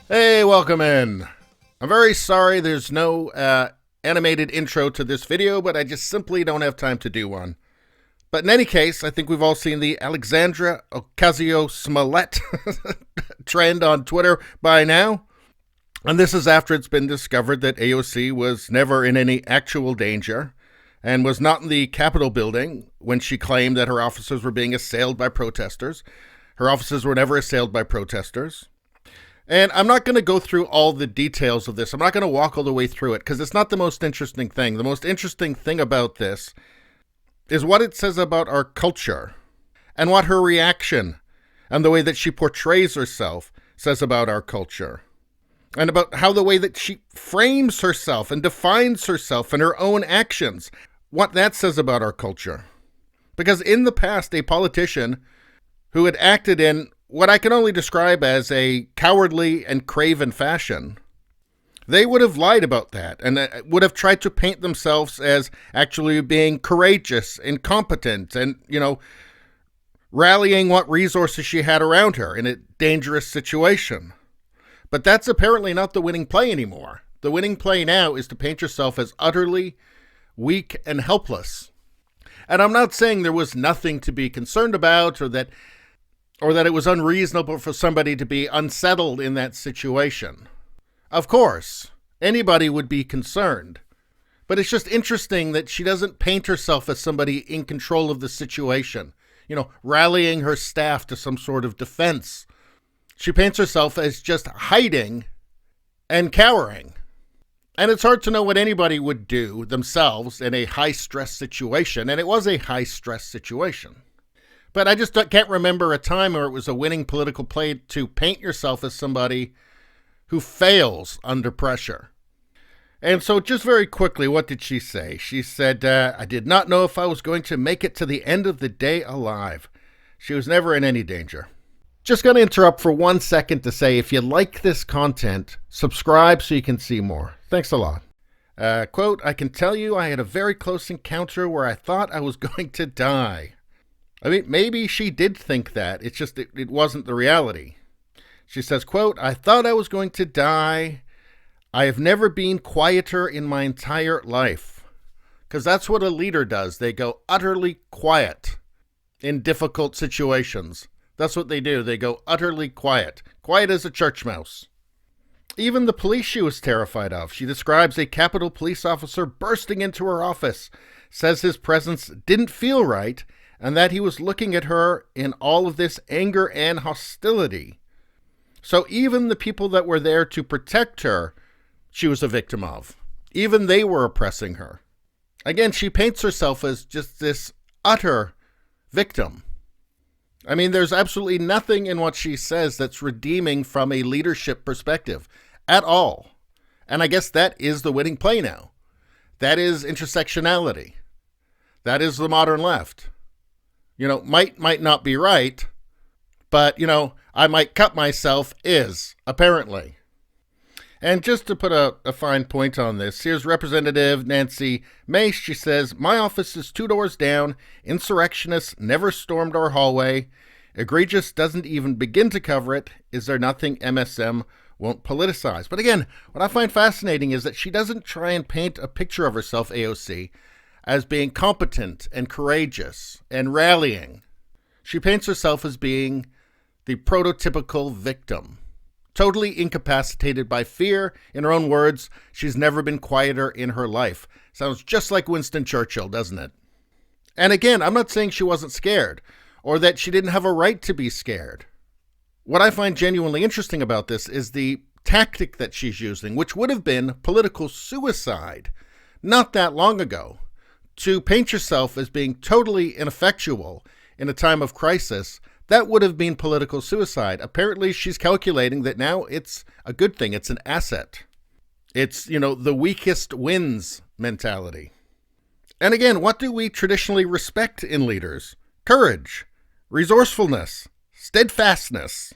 Hey, welcome in. I'm very sorry there's no animated intro to this video, but I just simply don't have time to do one. But in any case, I think we've all seen the Alexandria Ocasio Smollett trend on Twitter by now. And this is after it's been discovered that AOC was never in any actual danger and was not in the Capitol building when she claimed that her officers were being assailed by protesters. Her officers were never assailed by protesters. And I'm not going to go through all the details of this. I'm not going to walk all the way through it because it's not the most interesting thing. The most interesting thing about this is what it says about our culture and what her reaction and the way that she portrays herself says about our culture and about how the way that she frames herself and defines herself and her own actions, what that says about our culture. Because in the past, a politician who had acted in what I can only describe as a cowardly and craven fashion, they would have lied about that and would have tried to paint themselves as actually being courageous and competent and, rallying what resources she had around her in a dangerous situation. But that's apparently not the winning play anymore. The winning play now is to paint yourself as utterly weak and helpless. And I'm not saying there was nothing to be concerned about or that it was unreasonable for somebody to be unsettled in that situation. Of course, anybody would be concerned. But it's just interesting that she doesn't paint herself as somebody in control of the situation, rallying her staff to some sort of defense. She paints herself as just hiding and cowering. And it's hard to know what anybody would do themselves in a high-stress situation, and it was a high-stress situation. But I just can't remember a time where it was a winning political play to paint yourself as somebody who fails under pressure. And so just very quickly, what did she say? She said, I did not know if I was going to make it to the end of the day alive. She was never in any danger. Just going to interrupt for 1 second to say, if you like this content, subscribe so you can see more. Thanks a lot. Quote, I can tell you I had a very close encounter where I thought I was going to die. I mean, maybe she did think that. It's just it wasn't the reality. She says, quote, I thought I was going to die. I have never been quieter in my entire life. Because that's what a leader does. They go utterly quiet in difficult situations. That's what they do. They go utterly quiet. Quiet as a church mouse. Even the police she was terrified of. She describes a Capitol police officer bursting into her office, says his presence didn't feel right, and that he was looking at her in all of this anger and hostility. So even the people that were there to protect her, she was a victim of. Even they were oppressing her. Again, she paints herself as just this utter victim. I mean, there's absolutely nothing in what she says that's redeeming from a leadership perspective at all. And I guess that is the winning play now. That is intersectionality. That is the modern left. Might not be right, but, I might cut myself is, apparently. And just to put a fine point on this, here's Representative Nancy Mace. She says, my office is 2 doors down. Insurrectionists never stormed our hallway. Egregious doesn't even begin to cover it. Is there nothing MSM won't politicize? But again, what I find fascinating is that she doesn't try and paint a picture of herself, AOC, as being competent and courageous and rallying. She paints herself as being the prototypical victim, totally incapacitated by fear. In her own words, she's never been quieter in her life. Sounds just like Winston Churchill, doesn't it? And again, I'm not saying she wasn't scared or that she didn't have a right to be scared. What I find genuinely interesting about this is the tactic that she's using, which would have been political suicide not that long ago. To paint yourself as being totally ineffectual in a time of crisis, that would have been political suicide. Apparently, she's calculating that now it's a good thing. It's an asset. It's, the weakest wins mentality. And again, what do we traditionally respect in leaders? Courage, resourcefulness, steadfastness,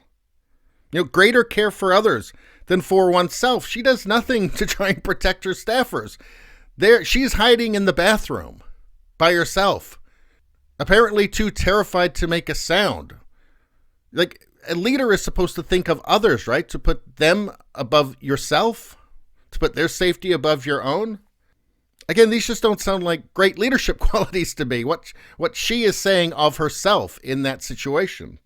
greater care for others than for oneself. She does nothing to try and protect her staffers. She's hiding in the bathroom by herself, apparently too terrified to make a sound. Like, a leader is supposed to think of others, right? To put them above yourself, to put their safety above your own. Again, these just don't sound like great leadership qualities to me. What she is saying of herself in that situation.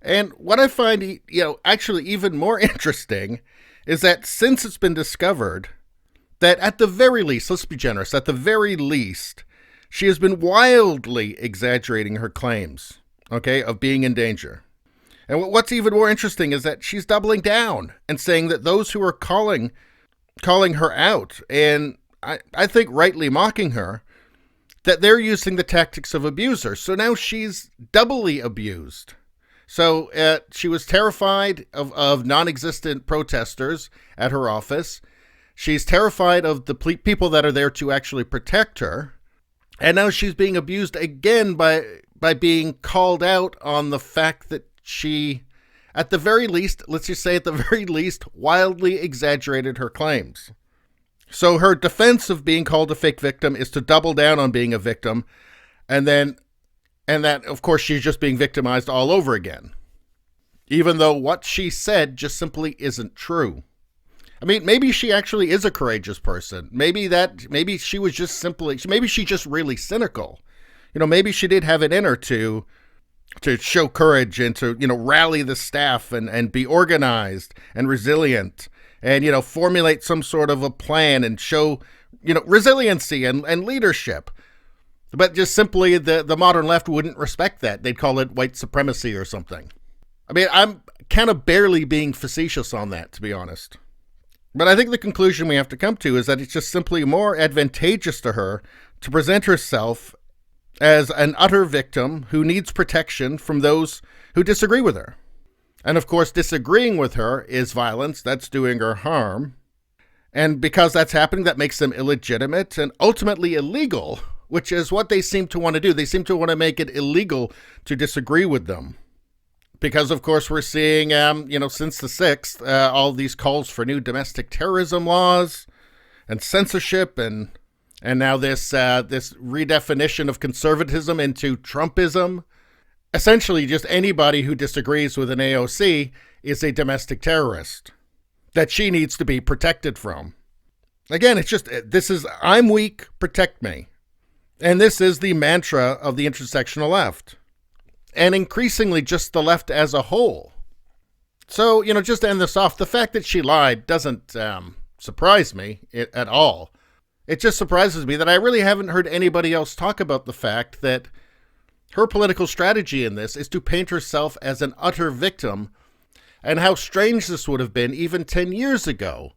And what I find, actually even more interesting is that since it's been discovered that at the very least, let's be generous, at the very least, she has been wildly exaggerating her claims, okay, of being in danger. And what's even more interesting is that she's doubling down and saying that those who are calling her out, and I think rightly mocking her, that they're using the tactics of abusers. So now she's doubly abused. So she was terrified of non-existent protesters at her office. She's terrified of the people that are there to actually protect her. And now she's being abused again by being called out on the fact that she, at the very least, let's just say at the very least, wildly exaggerated her claims. So her defense of being called a fake victim is to double down on being a victim, and that, of course, she's just being victimized all over again. Even though what she said just simply isn't true. I mean, maybe she actually is a courageous person. Maybe she was just maybe she's just really cynical. Maybe she did have it in her to show courage and to, rally the staff and be organized and resilient and, formulate some sort of a plan and show, resiliency and leadership. But just simply the modern left wouldn't respect that. They'd call it white supremacy or something. I mean, I'm kind of barely being facetious on that, to be honest. But I think the conclusion we have to come to is that it's just simply more advantageous to her to present herself as an utter victim who needs protection from those who disagree with her. And of course, disagreeing with her is violence. That's doing her harm. And because that's happening, that makes them illegitimate and ultimately illegal, which is what they seem to want to do. They seem to want to make it illegal to disagree with them. Because, of course, we're seeing, since the 6th, all these calls for new domestic terrorism laws and censorship and now this redefinition of conservatism into Trumpism. Essentially, just anybody who disagrees with an AOC is a domestic terrorist that she needs to be protected from. Again, I'm weak, protect me. And this is the mantra of the intersectional left. And increasingly just the left as a whole. So, just to end this off, the fact that she lied doesn't surprise me at all. It just surprises me that I really haven't heard anybody else talk about the fact that her political strategy in this is to paint herself as an utter victim, and how strange this would have been even 10 years ago,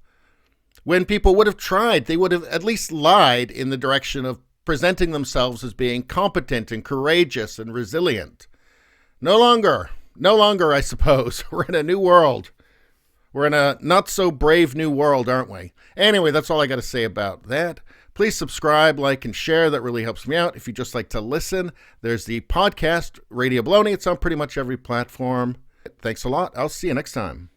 when people would have tried, they would have at least lied in the direction of presenting themselves as being competent and courageous and resilient. No longer, I suppose. We're in a new world. We're in a not-so-brave new world, aren't we? Anyway, that's all I got to say about that. Please subscribe, like, and share. That really helps me out. If you just like to listen, there's the podcast, Radio Baloney. It's on pretty much every platform. Thanks a lot. I'll see you next time.